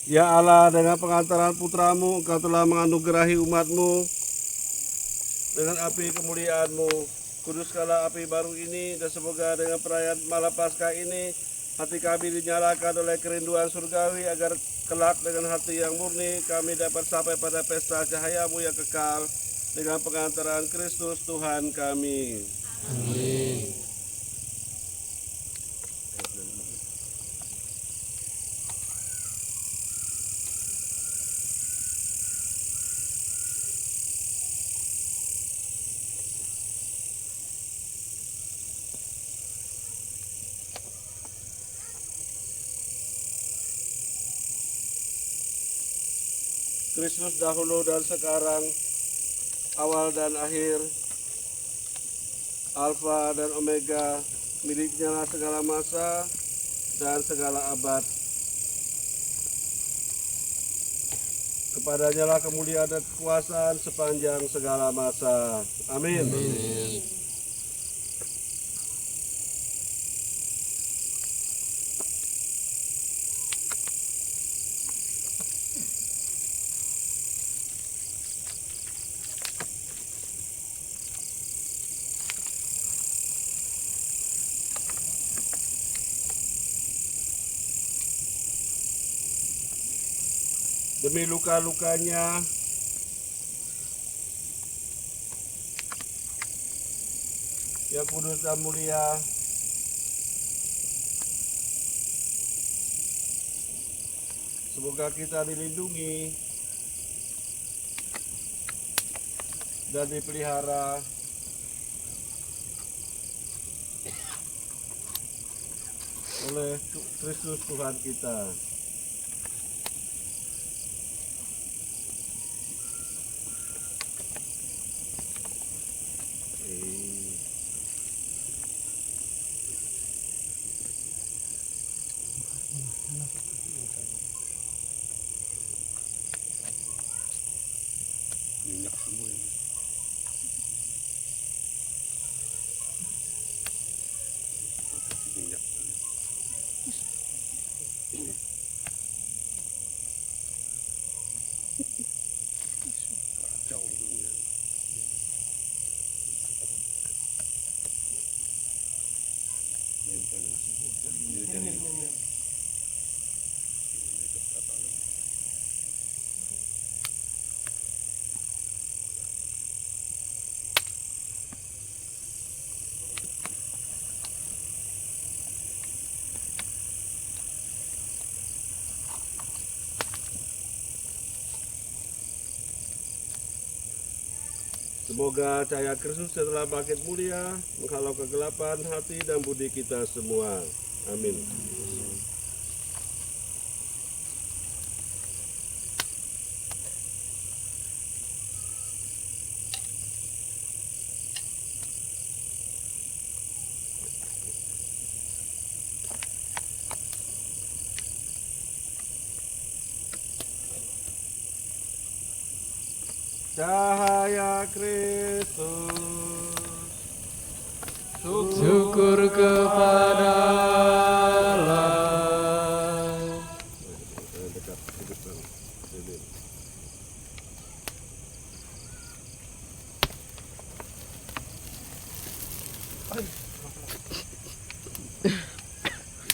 Ya Allah, dengan pengantaran putramu, Engkau telah menganugerahi umatmu dengan api kemuliaanmu. Kuduskanlah api baru ini, dan semoga dengan perayaan malam Paskah ini, hati kami dinyalakan oleh kerinduan surgawi, agar kelak dengan hati yang murni, kami dapat sampai pada pesta cahayamu yang kekal, dengan pengantaran Kristus Tuhan kami. Amin. Kristus dahulu dan sekarang, awal dan akhir, Alfa dan Omega, miliknya segala masa dan segala abad. Kepadanya lah kemuliaan dan kekuasaan sepanjang segala masa. Amin. Amin. Demi luka-lukanya, yang kudus dan mulia, semoga kita dilindungi dan dipelihara oleh Kristus Tuhan kita. Minyak semua ini. Minyak. Kacau dunia. Semoga cahaya Kristus setelah bangkit mulia menghalau kegelapan hati dan budi kita semua. Amin. Cahaya Kristus, Syukur kepada Allah. dekat, dekat.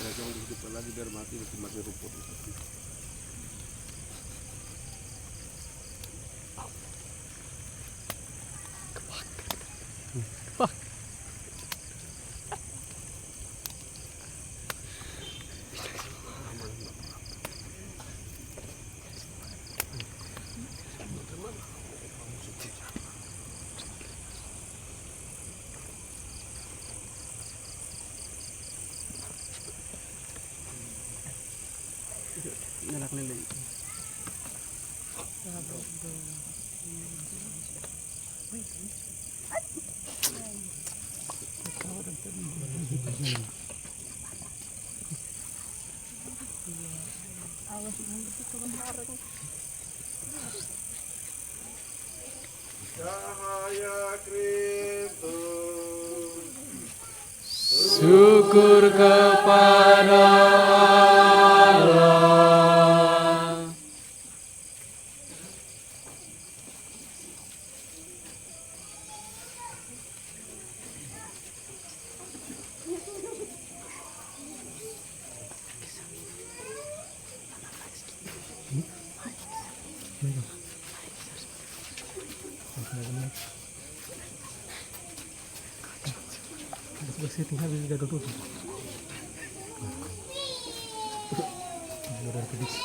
Jangan dihidupkan lagi biar mati, mati rumput. Nalak lilin. Cahaya Kristus, Syukur kepada Allah. setting habis gagal tutup. Udah habis.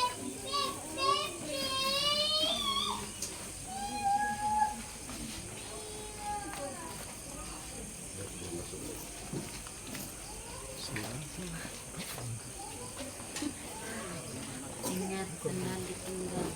Ingat senang ditinggal.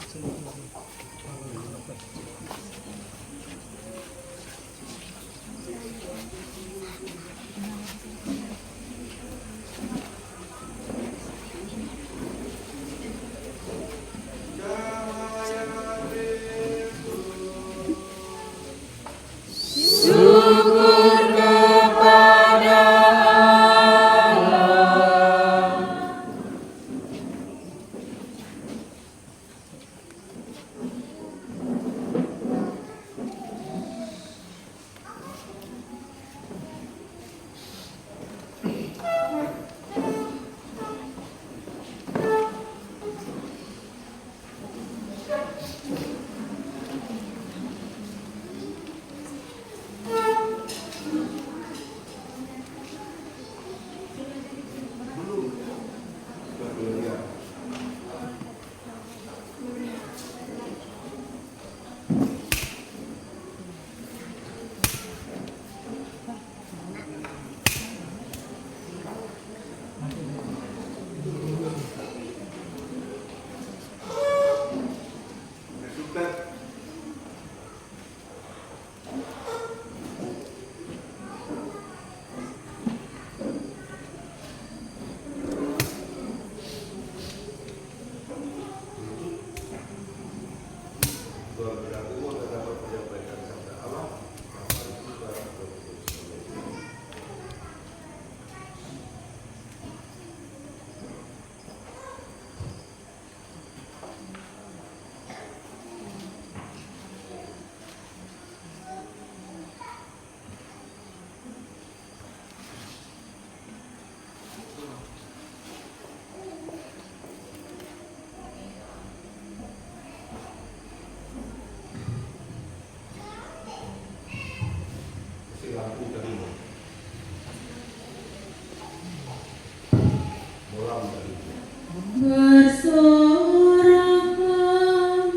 Bersoraklah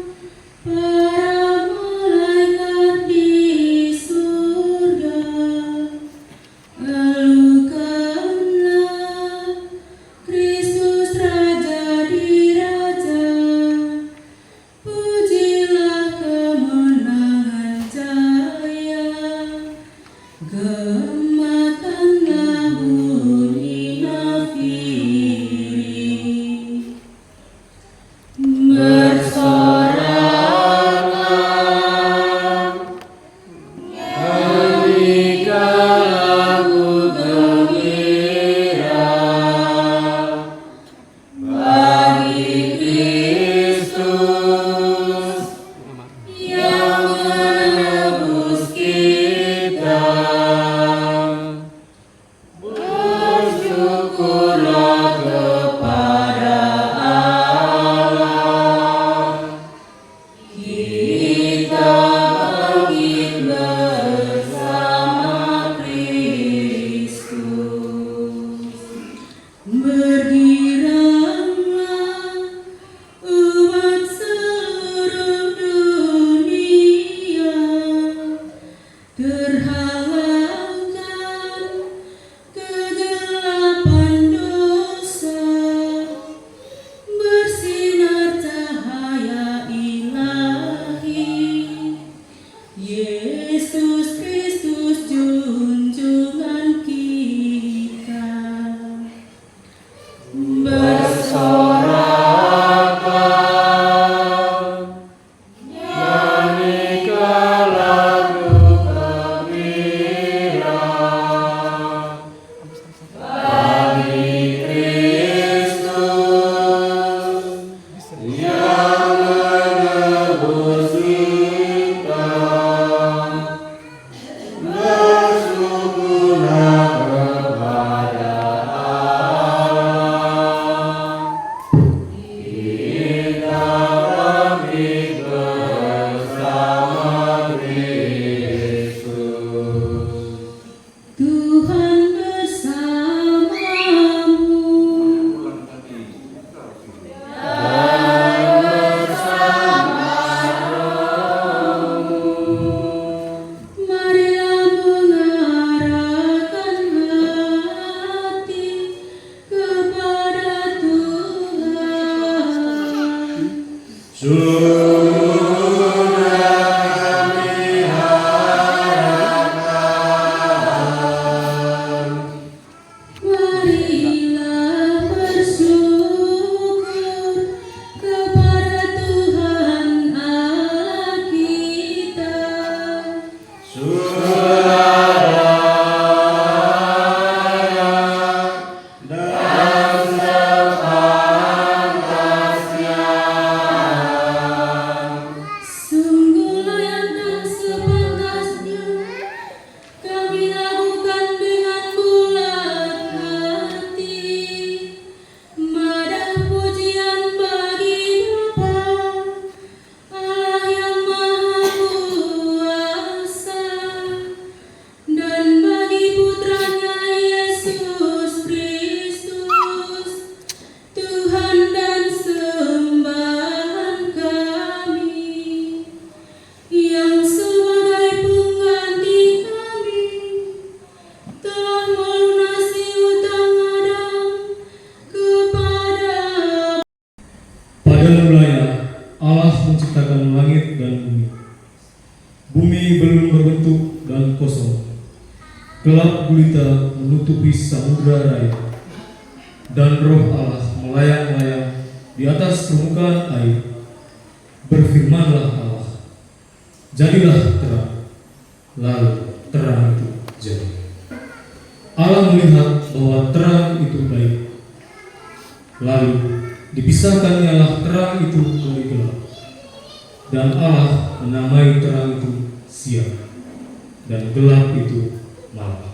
para malaikat di surga, lalukanlah Kristus Raja di Raja, pujilah kemenangan jaya, gemakanlah bunyi nafiri. Bersoraklah, nyanyikan lagu gembira bagi Kristus yang menebus kita. Bersyukurlah kepada Allah, kita bangkit bersama Kristus. Bergiranglah umat seluruh dunia, terhalangkan kegelapan dosa, bersinar cahaya ilahi. Yesus Kristus junjungan kita. Bersoraklah, nyanyikan lagu gembira bagi Kristus yang menebus kita. Bersyukurlah kepada Allah, Marilah bersyukur kepada Tuhan Allah kita. Sungguh layak dan sepantasnya kami lakukan dengan bulat hati. Madah pujian bagi Bapa, Allah yang Maha Kuasa, dan bagi Putranya Yesus Kristus, Tuhan dan sembahan kami, yang sebagai pengganti kami telah melunasi utang Adam kepada. Pada mulanya Allah menciptakan langit dan bumi. Bumi belum berbentuk dan kosong. Gelap gulita menutupi samudra raya. Dan roh Allah melayang-layang di atas permukaan air. Berfirmanlah Allah, jadilah terang. Lalu terang itu jadi. Allah melihat bahwa terang itu baik. Lalu dipisahkannyalah terang itu dari gelap. Dan Allah menamai terang itu siang, dan gelap itu malam.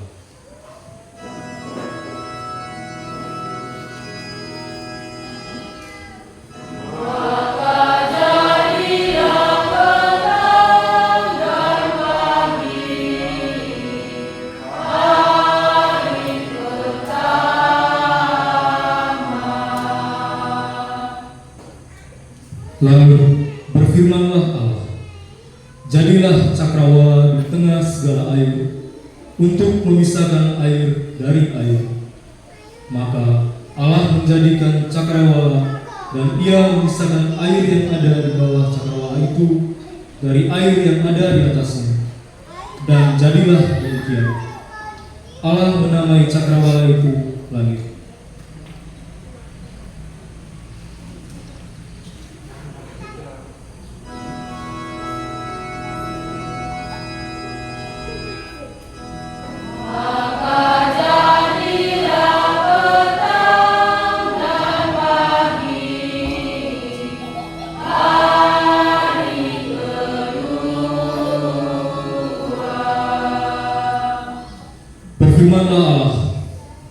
Lalu berfirmanlah Allah, jadilah cakrawala di tengah segala air untuk memisahkan air dari air. Maka Allah menjadikan cakrawala, dan ia memisahkan air yang ada di bawah cakrawala itu dari air yang ada di atasnya. Dan jadilah demikian. Allah menamai cakrawala itu langit. Berfirmanlah Allah,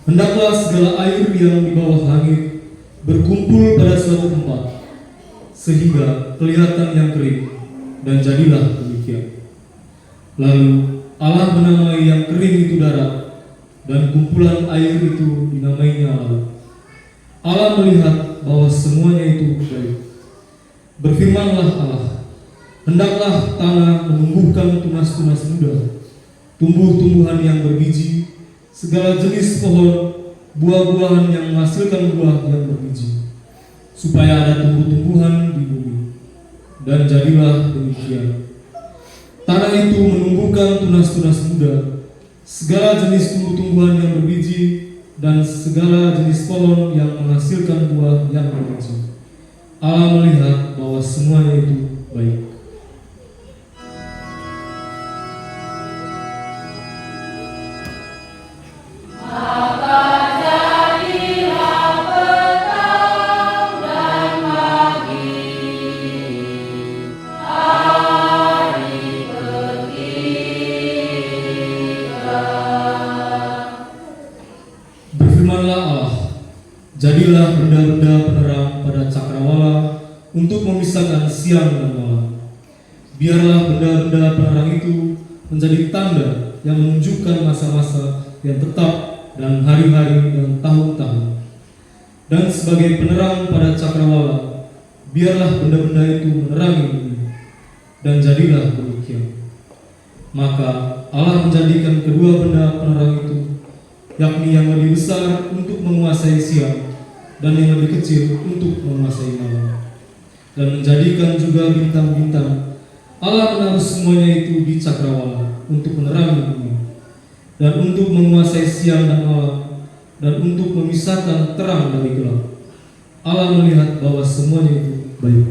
hendaklah segala air yang di bawah langit berkumpul pada suatu tempat, sehingga kelihatan yang kering, dan jadilah demikian. Lalu Allah menamai yang kering itu darat, dan kumpulan air itu dinamainya laut. Allah melihat bahwa semuanya itu baik. Berfirmanlah Allah, hendaklah tanah menumbuhkan tunas-tunas muda, tumbuh-tumbuhan yang berbiji, segala jenis pohon, buah-buahan yang menghasilkan buah yang berbiji, supaya ada tumbuh-tumbuhan di bumi. Dan jadilah demikian. Tanah itu menumbuhkan tunas-tunas muda, segala jenis tumbuh-tumbuhan yang berbiji, dan segala jenis pohon yang menghasilkan buah yang berbiji. Allah melihat bahwa semuanya itu baik. Berfirmanlah Allah, jadilah benda-benda penerang pada cakrawala untuk memisahkan siang dan malam. Biarlah benda-benda penerang itu menjadi tanda yang menunjukkan masa-masa yang tetap dan hari-hari dan tahun-tahun. Dan sebagai penerang pada cakrawala, biarlah benda-benda itu menerangi bumi. Dan jadilah demikian. Maka Allah menjadikan kedua benda penerang itu, yakni yang lebih besar untuk menguasai siang dan yang lebih kecil untuk menguasai malam. dan menjadikan juga bintang-bintang. Allah menaruh semuanya itu di cakrawala untuk menerangi bumi, dan untuk menguasai siang dan malam, dan untuk memisahkan terang dari gelap. Allah melihat bahwa semuanya itu baik.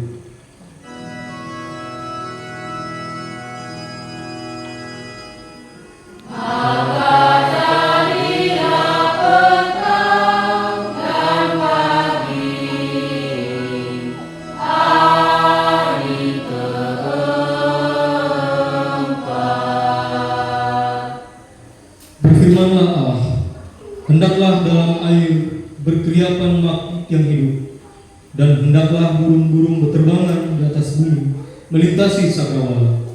Berfirmanlah Allah, hendaklah dalam air berkeriapan makhluk yang hidup, dan hendaklah burung-burung berterbangan di atas bumi, melintasi cakrawala.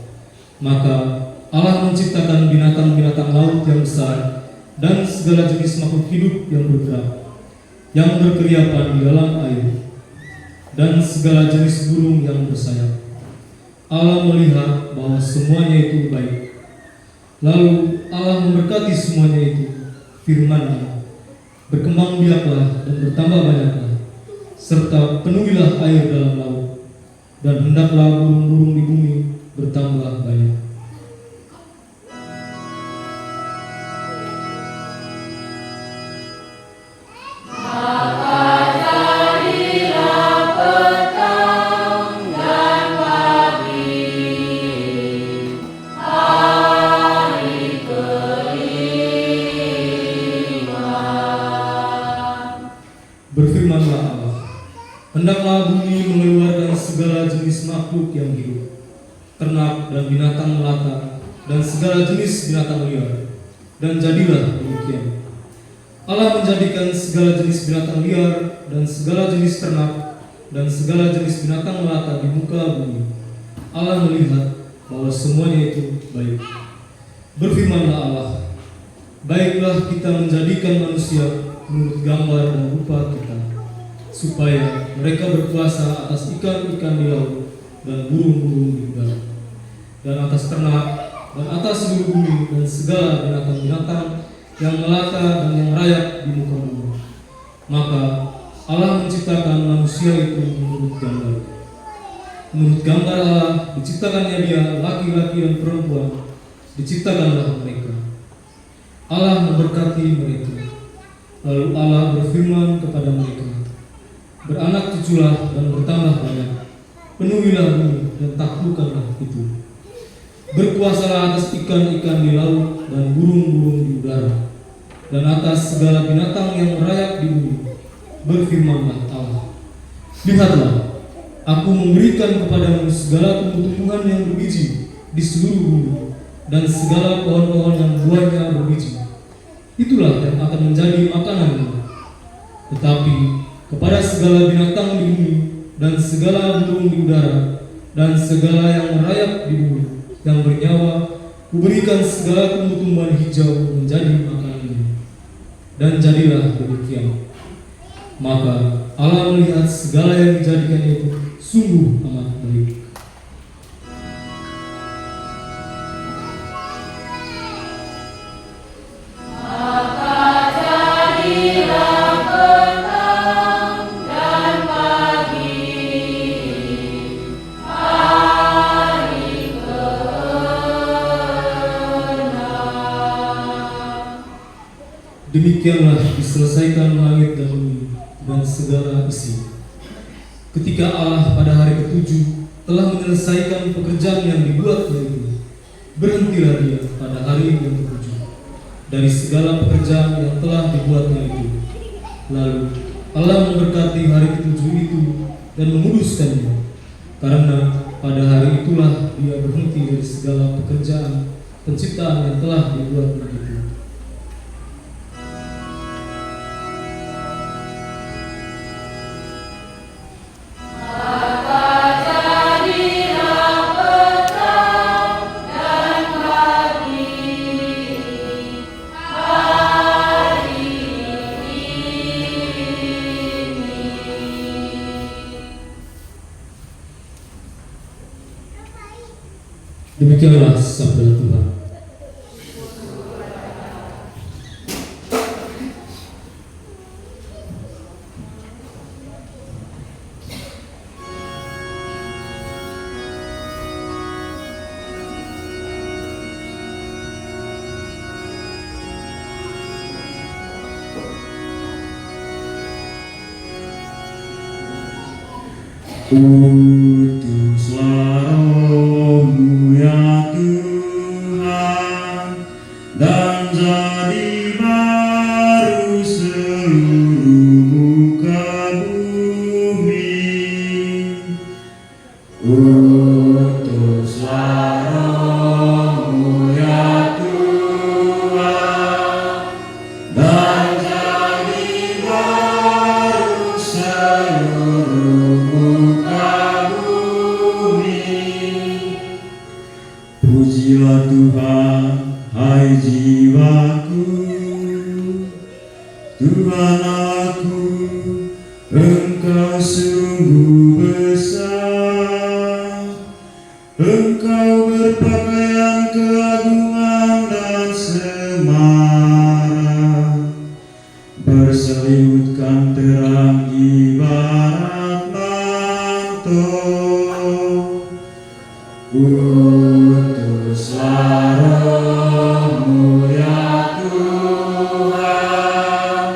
Maka Allah menciptakan binatang-binatang laut yang besar dan segala jenis makhluk hidup yang bergerak, yang berkeriapan di dalam air, dan segala jenis burung yang bersayap. Allah melihat bahwa semuanya itu baik. Lalu Allah memberkati semuanya itu, firman-Nya, berkembang biaklah dan bertambah banyaklah, serta penuhilah air dalam laut, dan hendaklah burung-burung di bumi bertambah banyak. Berfirmanlah Allah, hendaklah bumi mengeluarkan segala jenis makhluk yang hidup, ternak dan binatang melata, dan segala jenis binatang liar, dan jadilah demikian. Allah menjadikan segala jenis binatang liar, dan segala jenis ternak, dan segala jenis binatang melata di muka bumi. Allah melihat bahwa semuanya itu baik. Berfirmanlah Allah, baiklah kita menjadikan manusia menurut gambar dan rupa kita, supaya mereka berkuasa atas ikan-ikan di laut dan burung-burung di udara, dan atas ternak, dan atas seluruh bumi, dan segala binatang-binatang yang melata dan yang rayap di muka bumi. Maka Allah menciptakan manusia itu menurut gambar. Menurut gambar Allah diciptakannya dia, laki-laki dan perempuan, diciptakanlah mereka. Allah memberkati mereka. Lalu Allah berfirman kepada mereka, beranak cuculah dan bertambah banyak, penuhilah bumi dan taklukkanlah itu. Berkuasalah atas ikan-ikan di laut dan burung-burung di udara, dan atas segala binatang yang merayap di bumi. Berfirmanlah Allah, lihatlah, aku memberikan kepadamu segala tumbuh-tumbuhan yang berbiji di seluruh bumi, dan segala pohon-pohon yang buahnya berbiji. Itulah yang akan menjadi makananmu. Tetapi kepada segala binatang di bumi, dan segala burung di udara, dan segala yang merayap di bumi, yang bernyawa, kuberikan segala tumbuh-tumbuhan hijau menjadi makanannya. Dan jadilah demikian. Maka Allah melihat segala yang dijadikannya itu sungguh amat baik. Demikianlah diselesaikan langit dan bumi dan segala isi. Ketika Allah pada hari ketujuh telah menyelesaikan pekerjaan yang dibuatnya itu, berhentilah dia pada hari yang ketujuh dari segala pekerjaan yang telah dibuatnya itu. Lalu Allah memberkati hari ketujuh itu dan menguduskannya, karena pada hari itulah dia berhenti dari segala pekerjaan penciptaan yang telah dibuatnya itu. Demikianlah sabda Tuhan. Utuslah Roh-Mu ya Tuhan, dan jadi baru seluruh muka bumi. Utuslah Roh-Mu ya Tuhan, dan jadi baru seluruh muka bumi. Pujilah Tuhan, hai jiwaku, Tuhan aku, Engkau sungguh besar. Engkau berpakaian keagungan dan semarak, berselimutkan terang ibarat manto. Utuslah Roh-Mu ya Tuhan,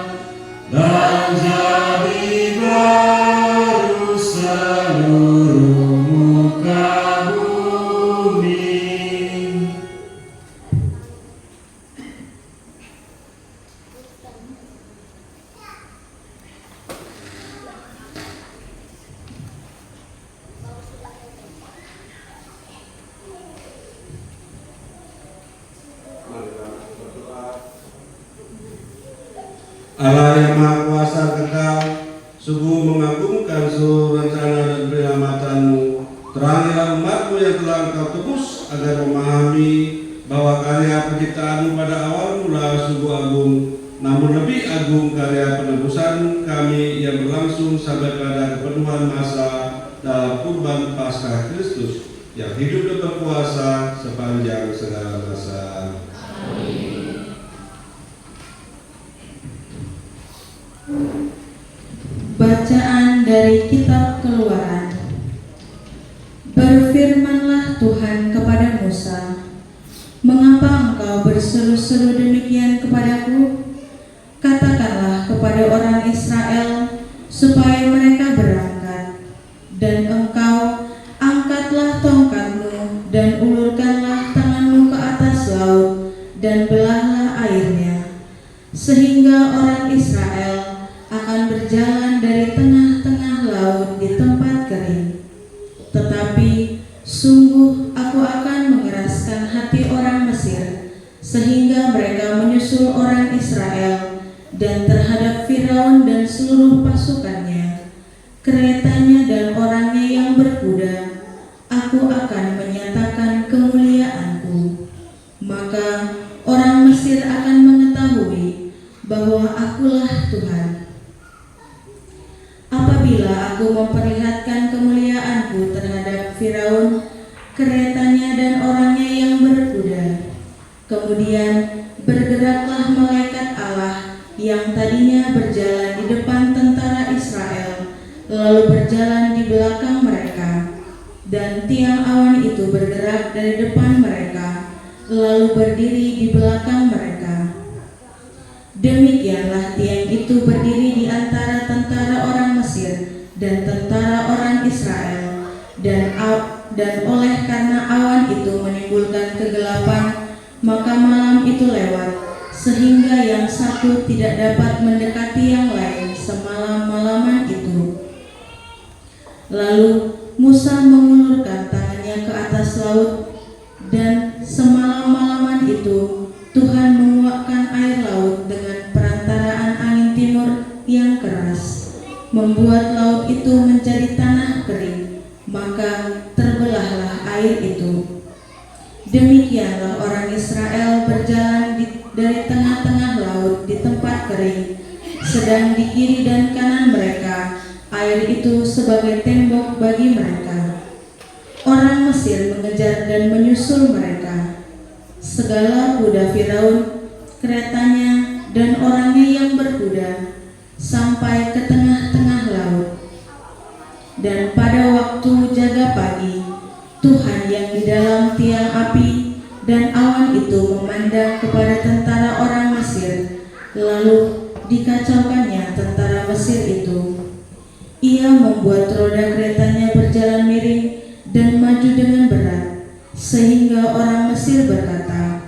dan jadi baru seluruh muka bumi. Allah yang Maha Kuasa kekal, sungguh mengagumkan seluruh rencana dan penyelamatan-Mu. Terangilah umat-Mu yang telah Engkau tebus, agar memahami bahwa karya penciptaan-Mu pada awal mula sungguh agung, namun lebih agung karya penebusan kami yang berlangsung sampai pada kepenuhan masa dalam kurban Paskah Kristus yang hidup dan berkuasa sepanjang segala masa. Bacaan dari Kitab Keluaran. Berfirmanlah Tuhan kepada Musa, "Mengapa engkau berseru-seru demikian kepadaku? Katakanlah kepada orang Israel supaya mereka berangkat, dan engkau angkatlah tongkatmu dan ulurkanlah tanganmu ke atas laut dan belahlah airnya, sehingga orang Israel akan berjalan dari tengah-tengah laut di tempat kering. Tetapi sungguh aku akan mengeraskan hati orang Mesir, sehingga mereka menyusul orang Israel, dan terhadap Firaun dan seluruh pasukannya, keretanya dan orangnya yang berkuda, aku akan menyatakan kemuliaanku. Maka orang Mesir akan mengetahui bahwa akulah Tuhan. Apabila aku memperlihatkan kemuliaanku terhadap Firaun, keretanya dan orangnya yang berkuda, kemudian bergeraklah malaikat Allah yang tadinya berjalan di depan tentara Israel, lalu berjalan di belakang mereka, dan tiang awan itu bergerak dari depan mereka, lalu berdiri di belakang mereka. Demikianlah tiang itu berdiri di antara tentara orang Mesir dan tentara orang Israel, dan oleh karena awan itu menimbulkan kegelapan, maka malam itu lewat, sehingga yang satu tidak dapat mendekati yang lain semalam-malaman itu. Lalu Musa mengulurkan tangannya ke atas laut, dan semalam-malaman itu Tuhan menguapkan air laut dengan perantaraan angin timur yang keras, membuat laut itu menjadi tanah kering, maka terbelahlah air itu. Demikianlah orang Israel berjalan dari tengah-tengah laut di tempat kering, sedang di kiri dan kanan mereka air itu sebagai tembok bagi mereka. Orang Mesir mengejar dan menyusul mereka. Segala kuda Firaun, keretanya, dan orangnya yang berkuda sampai ke tengah-tengah laut. Dan pada waktu jaga pagi, Tuhan yang di dalam tiang api dan awan itu memandang kepada tentara orang Mesir, lalu dikacaukannya tentara Mesir itu. Ia membuat roda keretanya berjalan miring dan maju dengan berat, sehingga orang Mesir berkata,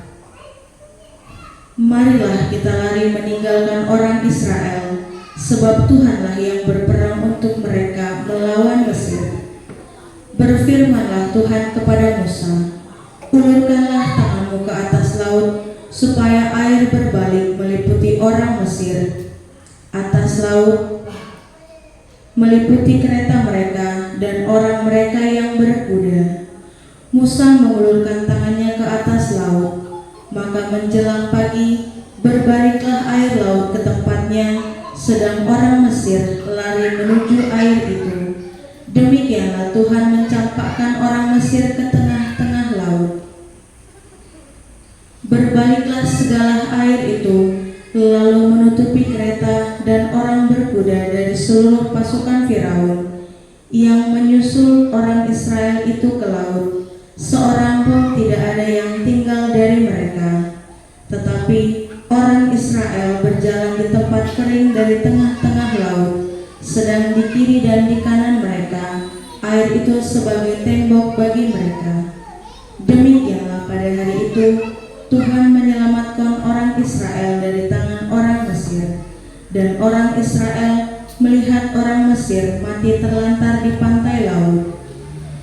"Marilah kita lari meninggalkan orang Israel, sebab Tuhanlah yang berperang untuk mereka melawan Mesir." Berfirmanlah Tuhan kepada Musa, "Ulurkanlah tanganmu ke atas laut, supaya air berbalik meliputi orang Mesir. Atas laut meliputi kereta mereka dan orang mereka yang berkuda." Musa mengulurkan tangannya ke atas laut, maka menjelang pagi berbaliklah air laut ke tempatnya, sedang orang Mesir lari menuju air itu. Demikianlah Tuhan mencampakkan orang Mesir ke tengah-tengah laut. Berbaliklah segala air itu, lalu menutupi kereta dan orang berkuda dari seluruh pasukan Firaun yang menyusul orang Israel itu ke laut. Seorang pun tidak ada yang tinggal dari mereka. Tetapi orang Israel berjalan di tempat kering dari tengah-tengah laut, sedang di kiri dan di kanan mereka air itu sebagai tembok bagi mereka. Demikianlah pada hari itu Tuhan menyelamatkan orang Israel dari tangan orang Mesir, dan orang Israel melihat orang Mesir mati terlantar di pantai laut.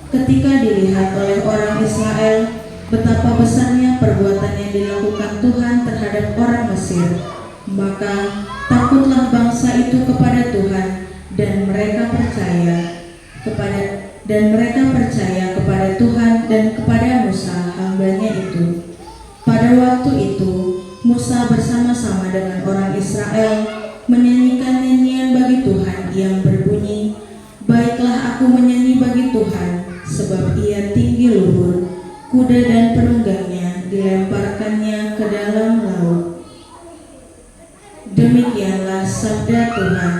Ketika dilihat oleh orang Israel betapa besarnya perbuatan yang dilakukan Tuhan terhadap orang Mesir, maka takutlah bangsa itu kepada Tuhan, dan mereka percaya kepada Tuhan dan kepada Musa hambanya itu. Pada waktu itu Musa bersama-sama dengan orang Israel menyanyikan nyanyian bagi Tuhan yang berbunyi, "Baiklah aku menyanyi bagi Tuhan, sebab ia tinggi luhur, kuda dan penunggangnya dilemparkannya ke dalam laut." Demikianlah sabda Tuhan.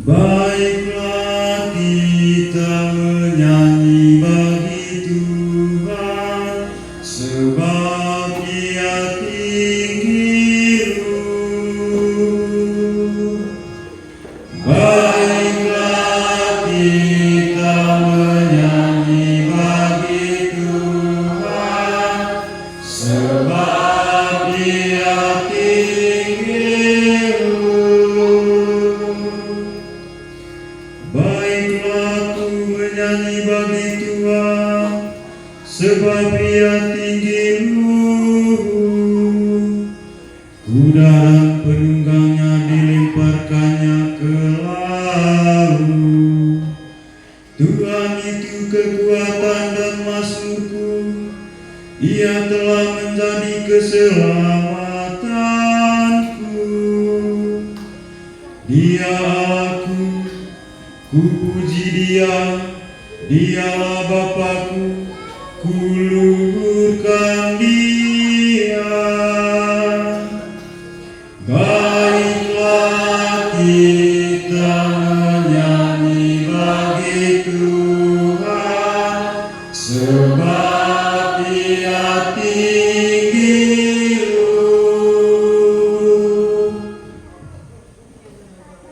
Baiklah kita menyanyi bagi Tuhan, sebab Ia tinggi luhur. Baiklah kita menyanyi bagi Tuhan, sebab Ia tinggi luhur. Baiklah aku menyanyi bagi Tuhan, sebab Ia tinggi luhur. Kuda dan penunggangnya dilemparkannya ke laut. Tuhan itu kekuatan dan masmurku, Ia telah menjadi keselamatanku. Dia Allahku, ku puji Dia, Dialah Bapa-Ku, ku luhurkan Dia. Baiklah kita menyanyi bagi Tuhan, sebab Ia tinggi luhur.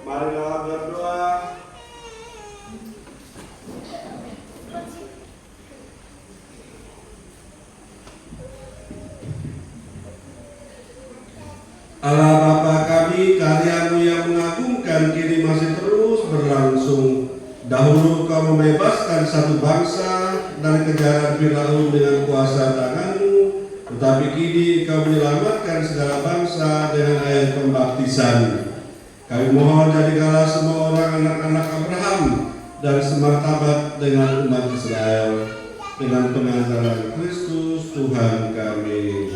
Marilah berdoa. Allah Bapa kami, karya-Mu yang mengagumkan kini masih terus berlangsung. Dahulu Kau membebaskan satu bangsa dari kejaran Firaun dengan kuasa tangan-Mu, tetapi kini Kau menyelamatkan segala bangsa dengan air pembaptisan. Kami mohon jadikanlah semua orang anak-anak Abraham dan semartabat dengan umat Israel, dengan pengantaran Kristus Tuhan kami.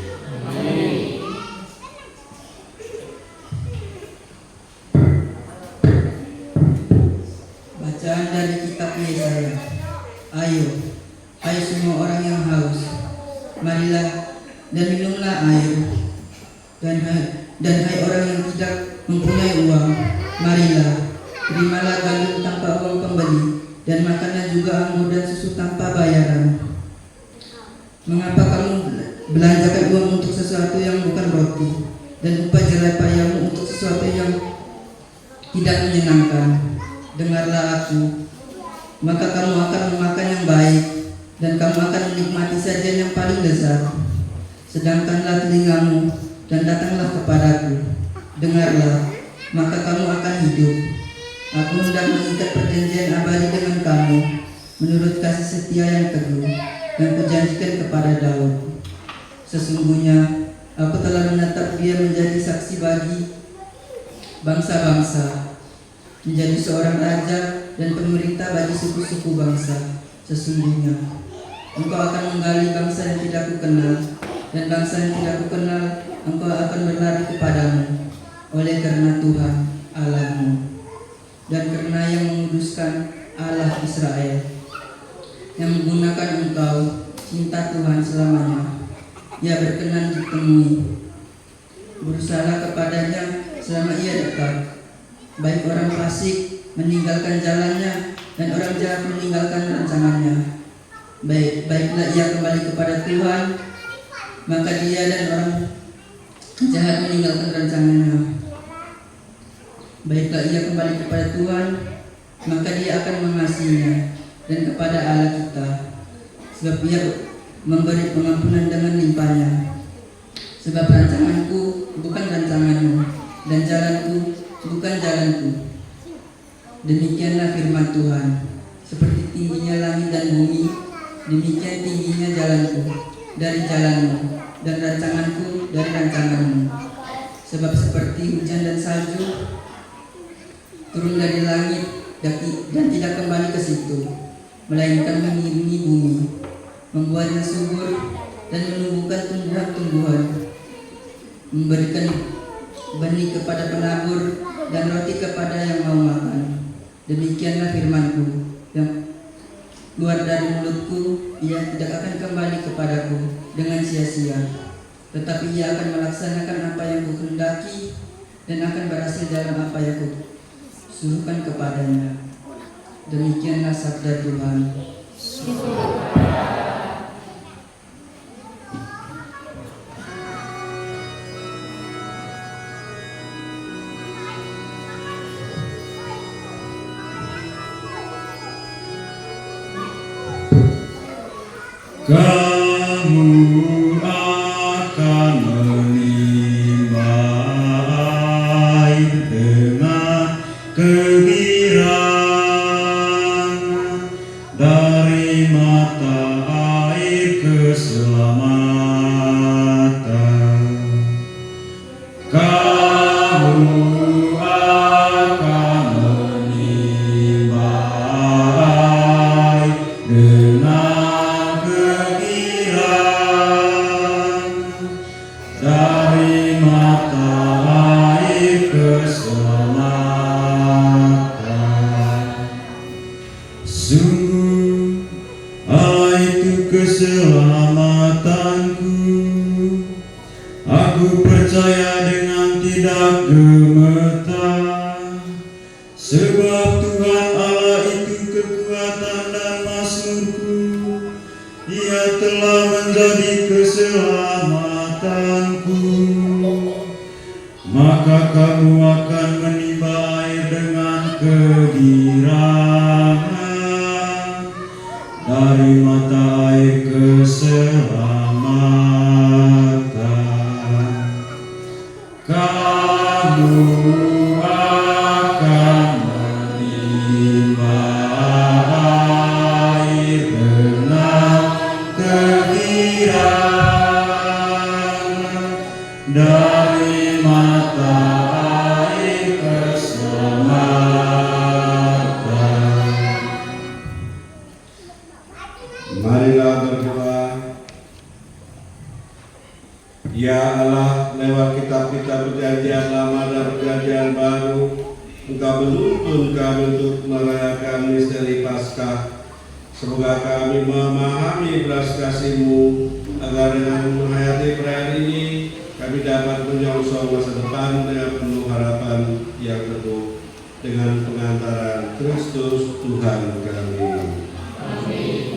Bacaan dari kitab Yesaya. Ayo semua orang yang haus, marilah dan minumlah air. Dan hai orang yang tidak mempunyai uang, marilah, terimalah gandum tanpa uang pembeli, dan makanlah juga anggur dan susu tanpa bayaran. Mengapa kamu belanjakan uang untuk sesuatu yang bukan roti, dan upah jerih payahmu untuk sesuatu yang tidak menyenangkan? Dengarlah aku, maka kamu akan memakan yang baik, dan kamu akan menikmati sajian yang paling lezat. Sedangkanlah telingamu, dan datanglah kepadaku. Dengarlah, maka kamu akan hidup. Aku hendak mengikat perjanjian abadi dengan kamu, menurut kasih setia yang teguh, yang kujanjikan kepada Daud. Sesungguhnya, aku telah menetap dia menjadi saksi bagi bangsa-bangsa, menjadi seorang raja dan pemerintah bagi suku-suku bangsa. Sesungguhnya, engkau akan menggali bangsa yang tidak kukenal, dan bangsa yang tidak kukenal engkau akan berlari kepadamu, oleh karena Tuhan Allahmu, dan karena yang menguduskan Allah Israel, yang menggunakan engkau cinta Tuhan selamanya. Ia berkenan ditemui. Berusahalah kepadanya selama ia dekat. Baik orang fasik meninggalkan jalannya, dan orang jahat meninggalkan rancangannya. Baiklah ia kembali kepada Tuhan, maka dia dan orang jahat meninggalkan rancangannya. Baiklah ia kembali kepada Tuhan, maka dia akan mengasihinya, dan kepada Allah kita, sebab ia memberi pengampunan dengan limpahnya. Sebab rancanganku bukan rancanganmu, dan jalanku bukan jalanku. Demikianlah firman Tuhan. Seperti tingginya langit dan bumi, demikian tingginya jalanku dari jalanmu, dan rancanganku dari rancanganmu. Sebab seperti hujan dan salju turun dari langit dan tidak kembali ke situ, melainkan mengiringi bumi, membuatnya subur dan menumbuhkan tumbuhan-tumbuhan, memberikan benih kepada penabur dan roti kepada yang mau makan. Demikianlah firmanku yang keluar dari mulutku, ia tidak akan kembali kepadaku dengan sia-sia, tetapi ia akan melaksanakan apa yang kuhendaki, dan akan berhasil dalam apa yang kusuruhkan kepadanya. Demikianlah sabda Tuhan. Kamu akan menimba air dengan kegirangan dari mata air keselamatan. Kamu akan menimba air dengan dari mata air keselamatan. Sungguh Allah itu keselamatanku. Aku percaya dengan tidak gemetar, sebab Tuhan Allah itu kekuatan dan mazmurku. Ia telah menjadi keselamatanku. Maka kamu akan menimba air dengan kegirangan dari mata air keselamatan. Kamu akan menimba air dengan kegirangan dari mata air keselamatan. Marilah berdoa. Ya Allah, lewat kitab-kitab perjanjian lama dan perjanjian baru, Engkau menuntun kami untuk merayakan misteri Paskah. Semoga kami memahami belas kasih-Mu, agar dengan menghayati perayaan ini kami dapat menyongsong masa depan dengan penuh harapan yang teguh dengan pengantaran Kristus Tuhan kami.